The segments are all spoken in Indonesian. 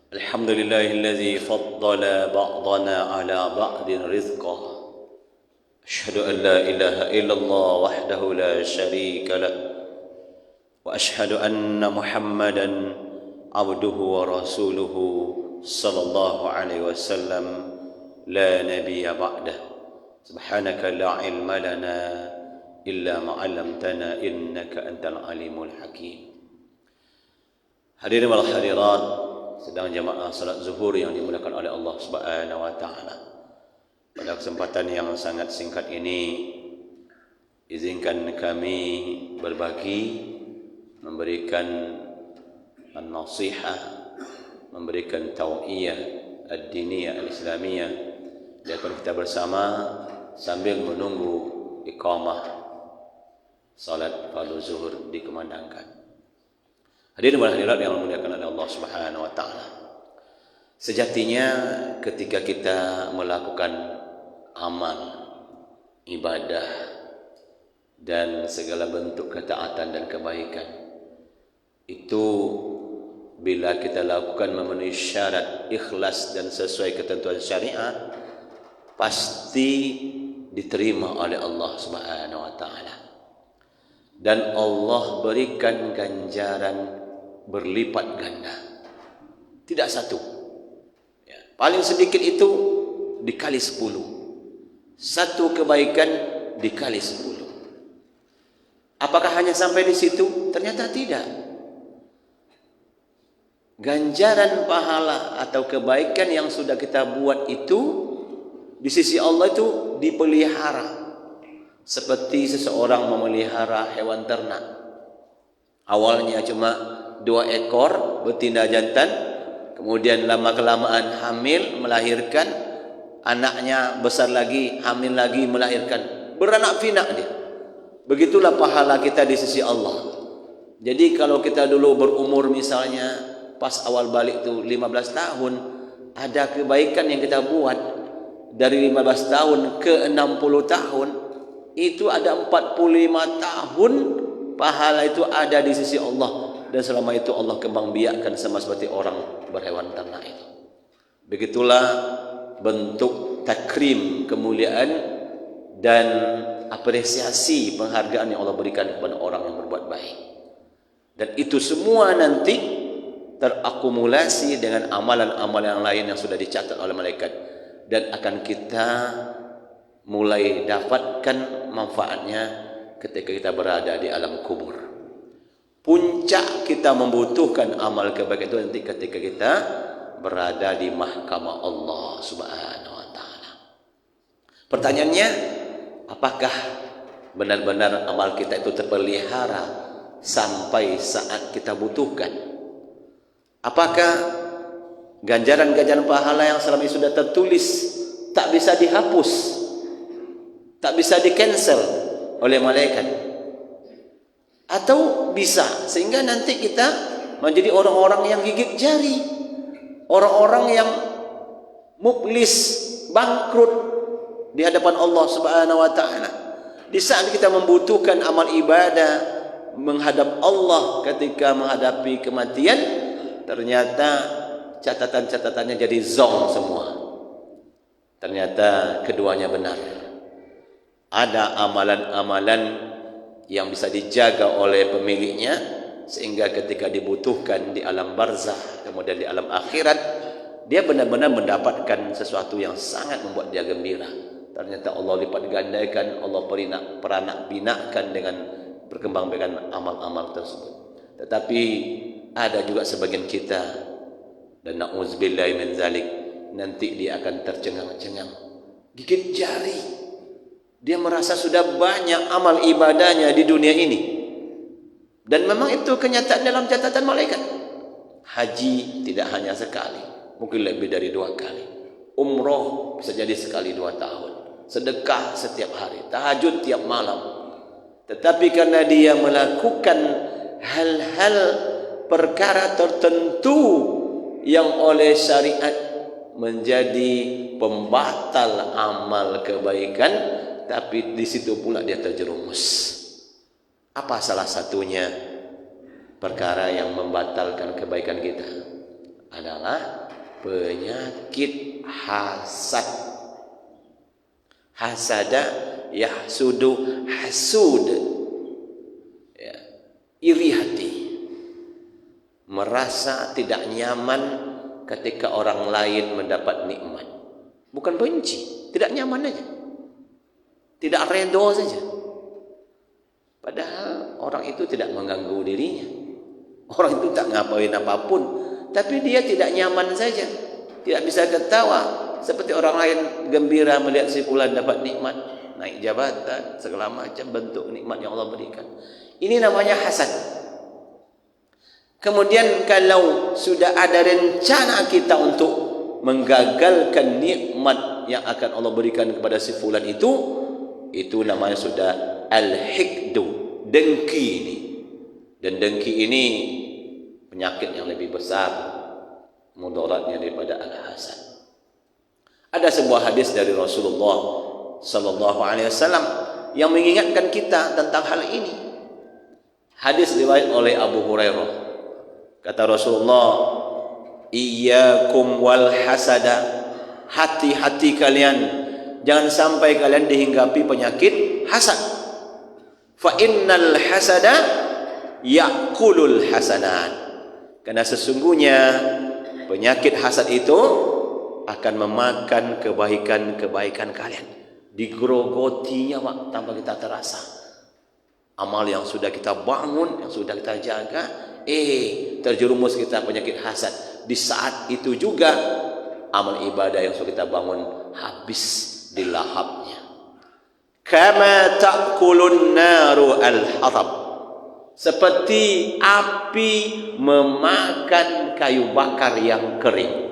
الحمد لله الذي فضل بعضنا على بعض رزقا أشهد أن لا إله إلا الله وحده لا شريك له وأشهد أن محمدا عبده ورسوله صلى الله عليه وسلم لا نبي بعده سبحانك لا علم لنا إلا ما علمتنا إنك أنت العليم الحكيم. Hadirin wal hadirat, sedang jamaah salat zuhur yang dimuliakan oleh Allah Subhanahu wa taala. Pada kesempatan yang sangat singkat ini, izinkan kami berbagi, memberikan an-nasihah, memberikan tau'iyah ad-diniyah al-islamiyah di hadapan kita bersama sambil menunggu iqamah salat fardu zuhur dikumandangkan. Hadirin wal hadirat yang dimuliakan oleh Allah Subhanahu wa taala. Sejatinya ketika kita melakukan amal, ibadah dan segala bentuk ketaatan dan kebaikan, itu bila kita lakukan memenuhi syarat ikhlas dan sesuai ketentuan syariat, pasti diterima oleh Allah Subhanahu wa taala. Dan Allah berikan ganjaran berlipat ganda, tidak satu ya, paling sedikit itu dikali 10, satu kebaikan dikali 10. Apakah hanya sampai di situ? Ternyata tidak. Ganjaran pahala atau kebaikan yang sudah kita buat itu di sisi Allah itu dipelihara seperti seseorang memelihara hewan ternak. Awalnya cuma 2 ekor betina jantan, kemudian lama-kelamaan hamil, melahirkan, anaknya besar lagi, hamil lagi, melahirkan, beranak pinak dia. Begitulah pahala kita di sisi Allah. Jadi kalau kita dulu berumur misalnya pas awal balik itu 15 tahun, ada kebaikan yang kita buat dari 15 tahun ke 60 tahun, itu ada 45 tahun pahala itu ada di sisi Allah. Dan selama itu Allah kembang biakkan sama seperti orang berhewan ternak itu. Begitulah bentuk takrim, kemuliaan dan apresiasi penghargaan yang Allah berikan kepada orang yang berbuat baik. Dan itu semua nanti terakumulasi dengan amalan-amalan yang lain yang sudah dicatat oleh malaikat, dan akan kita mulai dapatkan manfaatnya ketika kita berada di alam kubur. Puncak kita membutuhkan amal kebaikan itu nanti ketika kita berada di mahkamah Allah Subhanahu wa taala. Pertanyaannya, apakah benar-benar amal kita itu terpelihara sampai saat kita butuhkan? Apakah ganjaran-ganjaran pahala yang selama ini sudah tertulis tak bisa dihapus, tak bisa di-cancel oleh malaikat? Atau bisa sehingga nanti kita menjadi orang-orang yang gigit jari, orang-orang yang muflis, bangkrut di hadapan Allah Subhanahu wa taala. Di saat kita membutuhkan amal ibadah menghadap Allah ketika menghadapi kematian, ternyata catatan-catatannya jadi zong semua. Ternyata keduanya benar. Ada amalan-amalan yang bisa dijaga oleh pemiliknya sehingga ketika dibutuhkan di alam barzah, kemudian di alam akhirat, dia benar-benar mendapatkan sesuatu yang sangat membuat dia gembira. Ternyata Allah lipat gandakan, Allah peranak binakkan dengan perkembangbiakan amal-amal tersebut. Tetapi ada juga sebagian kita, dan na'udzubillahi min zalik, nanti dia akan tercengang-cengang, gigit jari. Dia merasa sudah banyak amal ibadahnya di dunia ini. Dan memang itu kenyataan dalam catatan malaikat. Haji tidak hanya sekali, mungkin lebih dari 2 kali. Umroh bisa jadi sekali 2 tahun. Sedekah setiap hari, tahajud tiap malam. Tetapi karena dia melakukan hal-hal perkara tertentu yang oleh syariat menjadi pembatal amal kebaikan, tapi di situ pula dia terjerumus. Apa salah satunya perkara yang membatalkan kebaikan kita? adalah penyakit hasad. Hasada yahsudu hasud, ya, iri hati, merasa tidak nyaman ketika orang lain mendapat nikmat. Bukan benci, tidak nyaman aja, tidak redho saja. Padahal orang itu tidak mengganggu dirinya, orang itu tak ngapain apapun, tapi dia tidak nyaman saja, tidak bisa ketawa seperti orang lain gembira melihat si fulan dapat nikmat, naik jabatan, segala macam bentuk nikmat yang Allah berikan. Ini namanya hasad. Kemudian kalau sudah ada rencana kita untuk menggagalkan nikmat yang akan Allah berikan kepada si fulan itu namanya sudah al-hikdu, dengki ini. Dan dengki ini penyakit yang lebih besar mudaratnya daripada al-hasad. Ada sebuah hadis dari Rasulullah sallallahu alaihi wasallam yang mengingatkan kita tentang hal ini. Hadis riwayat oleh Abu Hurairah. Kata Rasulullah, "Iyyakum wal hasada." Hati-hati kalian, jangan sampai kalian dihinggapi penyakit hasad. Fa innal hasada yakulul hasanat. Karena sesungguhnya penyakit hasad itu akan memakan kebaikan-kebaikan kalian. Digerogotinya Pak, tanpa kita terasa. Amal yang sudah kita bangun, yang sudah kita jaga, terjerumus kita penyakit hasad. Di saat itu juga amal ibadah yang sudah kita bangun habis dilahapnya. Kama ta'kulun naru al-hatab. Seperti api memakan kayu bakar yang kering.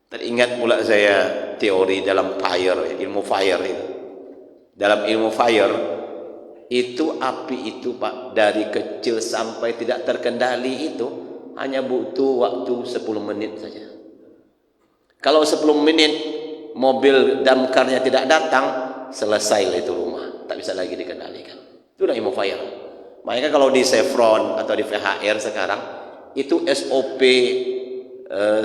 Teringat pula saya teori dalam fire, ilmu fire itu. Dalam ilmu fire itu api itu Pak, dari kecil sampai tidak terkendali itu hanya butuh waktu 10 menit saja. Kalau 10 menit mobil damkarnya tidak datang, selesai itu rumah, tak bisa lagi dikendalikan. Itu udah ilmu fire. Makanya kalau di Chevron atau di VHR sekarang itu SOP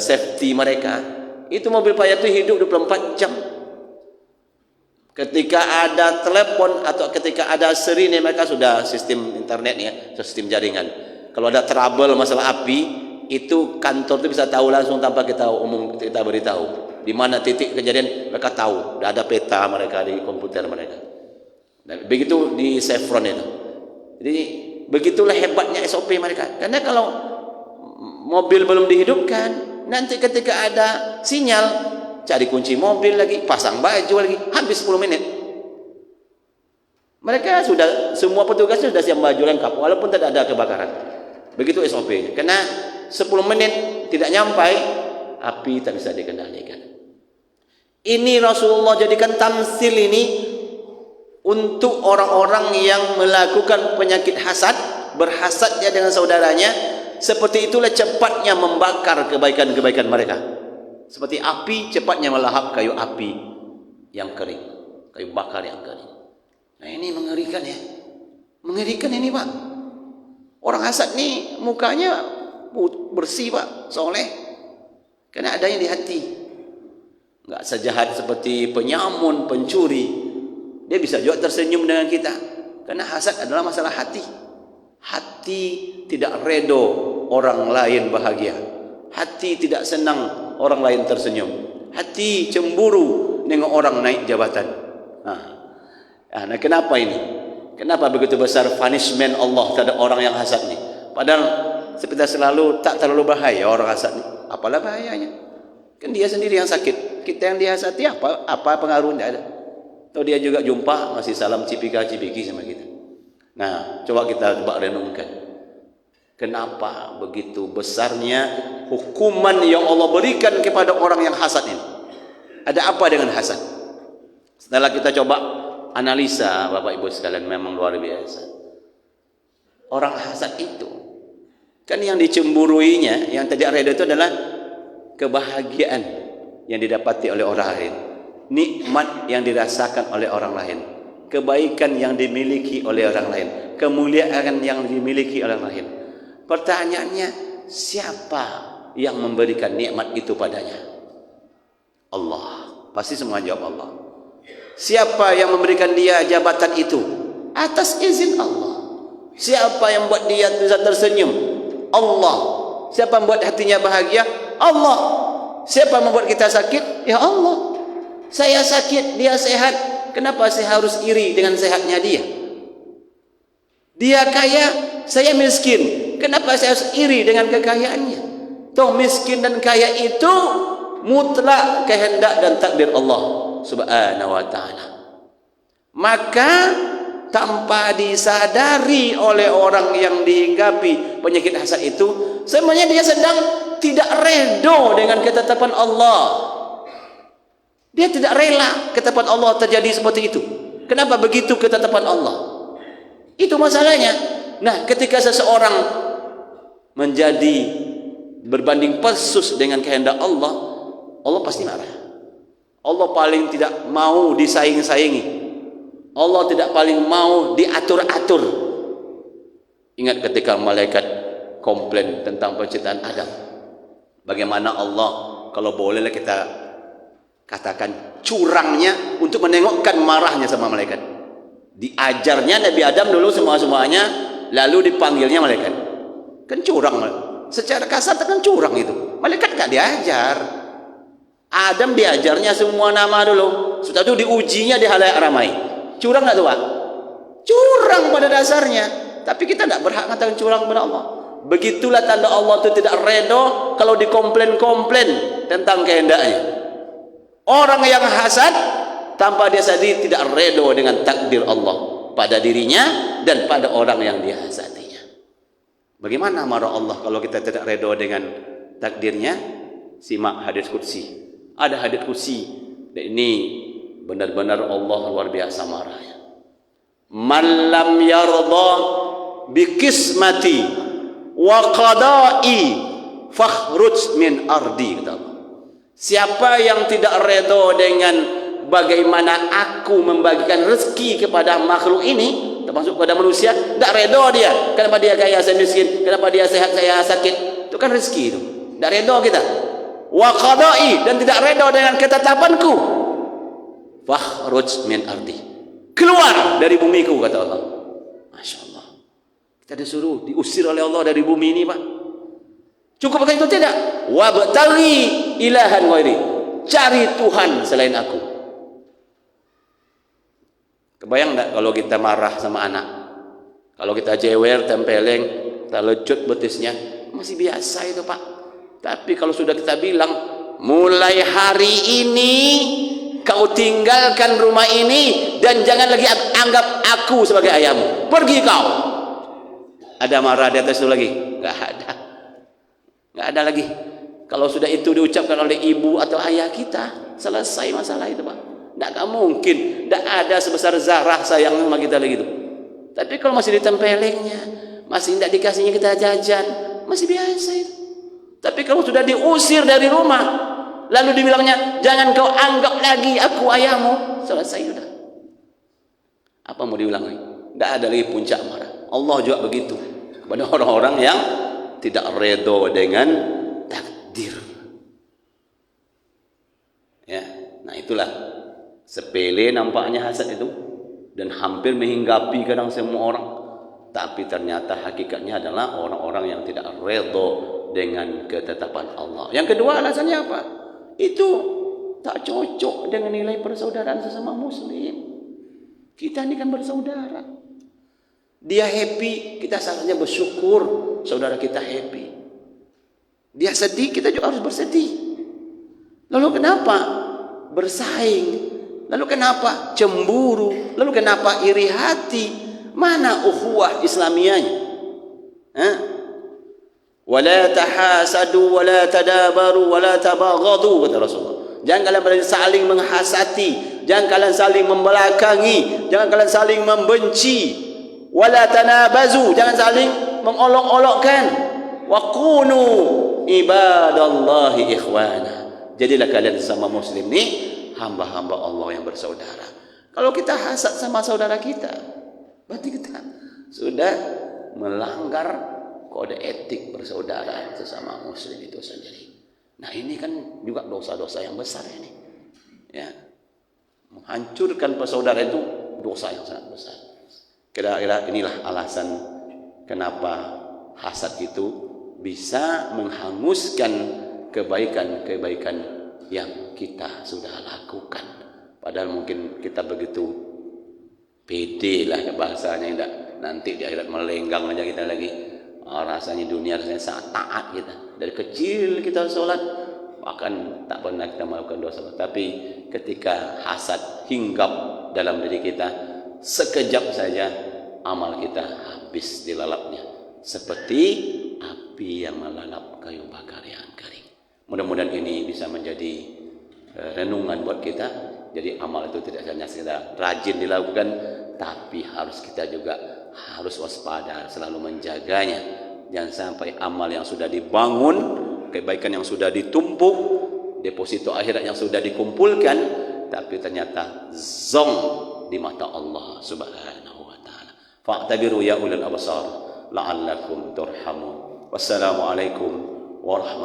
safety mereka. Itu mobil fire itu hidup 24 jam. Ketika ada telepon atau ketika ada sirine, mereka sudah sistem internetnya, sistem jaringan. Kalau ada trouble masalah api, itu kantor itu bisa tahu langsung tanpa kita beritahu. Di mana titik kejadian mereka tahu. Sudah ada peta mereka di komputer mereka. Dan begitu di Chevron itu. Jadi begitulah hebatnya SOP mereka. Karena kalau mobil belum dihidupkan, nanti ketika ada sinyal, cari kunci mobil lagi, pasang baju lagi, habis 10 menit. Mereka sudah, semua petugas sudah siap baju lengkap, walaupun tidak ada kebakaran. Begitu SOP. Karena 10 menit tidak nyampai, api tak bisa dikendalikan. Ini Rasulullah jadikan tamsil ini untuk orang-orang yang melakukan penyakit hasad, berhasadnya dengan saudaranya. Seperti itulah cepatnya membakar kebaikan-kebaikan mereka. Seperti api cepatnya melahap kayu api yang kering, kayu bakar yang kering. Nah ini mengerikan ya, mengerikan ini Pak. Orang hasad nih mukanya bersih Pak, soleh, karena adanya di hati. Nggak sejahat seperti penyamun, pencuri. Dia bisa juga tersenyum dengan kita, karena hasad adalah masalah hati. Hati tidak redho orang lain bahagia. Hati tidak senang orang lain tersenyum. Hati cemburu dengan orang naik jabatan. Nah, kenapa ini? Kenapa begitu besar punishment Allah terhadap orang yang hasad ini? Padahal seperti selalu tak terlalu bahaya orang hasad ini. Apalah bahayanya? Kan dia sendiri yang sakit. Kita yang dihasati apa pengaruhnya ada? Atau dia juga jumpa masih salam cipika-cipiki sama kita. Nah, coba kita renungkan. Kenapa begitu besarnya hukuman yang Allah berikan kepada orang yang hasad ini? Ada apa dengan hasad? Setelah kita coba analisa, Bapak Ibu sekalian, memang luar biasa. Orang hasad itu kan yang dicemburuinya, yang tidak reda itu adalah kebahagiaan yang didapati oleh orang lain, nikmat yang dirasakan oleh orang lain, kebaikan yang dimiliki oleh orang lain, kemuliaan yang dimiliki oleh orang lain. Pertanyaannya, siapa yang memberikan nikmat itu padanya? Allah. Pasti semua jawab Allah. Siapa yang memberikan dia jabatan itu? Atas izin Allah. Siapa yang buat dia tersenyum? Allah. Siapa yang buat hatinya bahagia? Allah. Siapa yang membuat kita sakit? Ya Allah. Saya sakit, dia sehat. Kenapa saya harus iri dengan sehatnya dia? Dia kaya, saya miskin. Kenapa saya harus iri dengan kekayaannya? Toh miskin dan kaya itu mutlak kehendak dan takdir Allah Subhanahu wa ta'ala. Maka tanpa disadari oleh orang yang dihinggapi penyakit hasad itu, sebenarnya dia sedang tidak redo dengan ketetapan Allah. Dia tidak rela ketetapan Allah terjadi seperti itu. Kenapa begitu ketetapan Allah? Itu masalahnya. Nah, ketika seseorang menjadi berbanding persus dengan kehendak Allah, Allah pasti marah. Allah paling tidak mau disaing-saingi. Allah tidak paling mau diatur-atur. Ingat ketika malaikat komplain tentang penciptaan Adam. Bagaimana Allah, kalau bolehlah kita katakan, curangnya untuk menengokkan marahnya sama malaikat. Diajarnya Nabi Adam dulu semua-semuanya, lalu dipanggilnya malaikat. Kan curang. Secara kasar kan curang itu. Malaikat gak diajar. Adam diajarnya semua nama dulu. Setelah itu diujinya di halayak ramai. Curang gak tuh Pak? Curang pada dasarnya. Tapi kita tidak berhak katakan curang kepada Allah. Begitulah tanda Allah itu tidak redo kalau dikomplain-komplain tentang kehendaknya. Orang yang hasad tanpa dia sadari tidak redo dengan takdir Allah pada dirinya dan pada orang yang dia hasadinya. Bagaimana marah Allah kalau kita tidak redo dengan takdirnya? Simak hadis qudsi. Ada hadis qudsi. Dan ini benar-benar Allah luar biasa marahnya. Man lam yarda bi qismati wa qada'i fakhruj min ardi, kata Allah. Siapa yang tidak redo dengan bagaimana aku membagikan rezeki kepada makhluk ini, termasuk kepada manusia, tidak redo dia. Kenapa dia kaya, saya miskin? Kenapa dia sehat, saya sakit? Itu kan rezeki itu. Tidak redo kita. Wa qada'i, dan tidak redo dengan ketetapanku. Fakhruj min ardi. Keluar dari bumiku, kata Allah. Masya Allah. Kita disuruh diusir oleh Allah dari bumi ini, Pak. Cukup itu tidak? Wabtaghi ilahan ghairi. Cari Tuhan selain aku. Kebayang enggak kalau kita marah sama anak? Kalau kita jewer, tempeleng, kita lecut betisnya, masih biasa itu Pak. Tapi kalau sudah kita bilang, mulai hari ini kau tinggalkan rumah ini dan jangan lagi anggap aku sebagai ayahmu. Pergi kau. Ada marah di atas itu lagi? Enggak ada. Enggak ada lagi. Kalau sudah itu diucapkan oleh ibu atau ayah kita, selesai masalah itu Pak. Tidak mungkin. Tidak ada sebesar zarah sayang sama kita lagi itu. Tapi kalau masih ditempelengnya, masih tidak dikasihnya kita jajan, masih biasa itu. Tapi kalau sudah diusir dari rumah, lalu dibilangnya, jangan kau anggap lagi aku ayahmu, selesai sudah. Apa mau diulang lagi? Tidak ada lagi puncak marah. Allah juga begitu kepada orang-orang yang tidak redo dengan takdir. Ya, nah itulah sepele nampaknya hasad itu dan hampir menghinggapi kadang semua orang. Tapi ternyata hakikatnya adalah orang-orang yang tidak redo dengan ketetapan Allah. Yang kedua alasannya apa? Itu tak cocok dengan nilai persaudaraan sesama muslim. Kita ini kan bersaudara. Dia happy, kita seharusnya bersyukur saudara kita happy. Dia sedih, kita juga harus bersedih. Lalu kenapa bersaing? Lalu kenapa cemburu? Lalu kenapa iri hati? Mana ukhuwah Islamiyahnya? Wala tahasadu wala tadabaru wala tabaghadu, kata Rasulullah. Jangan kalian saling menghasati, jangan kalian saling membelakangi, jangan kalian saling membenci. Wala tanabazu, jangan saling mengolok-olokkan. Wa kunu ibadallahi ikhwana. Jadilah kalian sama muslim ni hamba-hamba Allah yang bersaudara. Kalau kita hasad sama saudara kita, berarti kita sudah melanggar kode etik persaudaraan sesama muslim itu sendiri. Nah ini kan juga dosa-dosa yang besar ini. Ya, menghancurkan persaudaraan itu dosa yang sangat besar. Kira-kira inilah alasan kenapa hasad itu bisa menghanguskan kebaikan-kebaikan yang kita sudah lakukan. Padahal mungkin kita begitu pede lah bahasanya, enggak nanti di akhirat melenggang aja kita lagi. Rasanya dunia rasanya sangat taat kita. Dari kecil kita sholat, bahkan tak pernah kita melakukan dosa. Tapi ketika hasad hinggap dalam diri kita, sekejap saja amal kita habis dilalapnya. Seperti api yang melalap kayu bakar yang kering. Mudah-mudahan ini bisa menjadi renungan buat kita. Jadi amal itu tidak hanya sekedar rajin dilakukan, tapi harus kita juga harus waspada, selalu menjaganya. Jangan sampai amal yang sudah dibangun, kebaikan yang sudah ditumpuk, deposito akhirat yang sudah dikumpulkan, tapi ternyata zong di mata Allah Subhanahu wa taala. Fa'tabiru ya ulul absar la'allakum turhamun. Wassalamualaikum warahmatullahi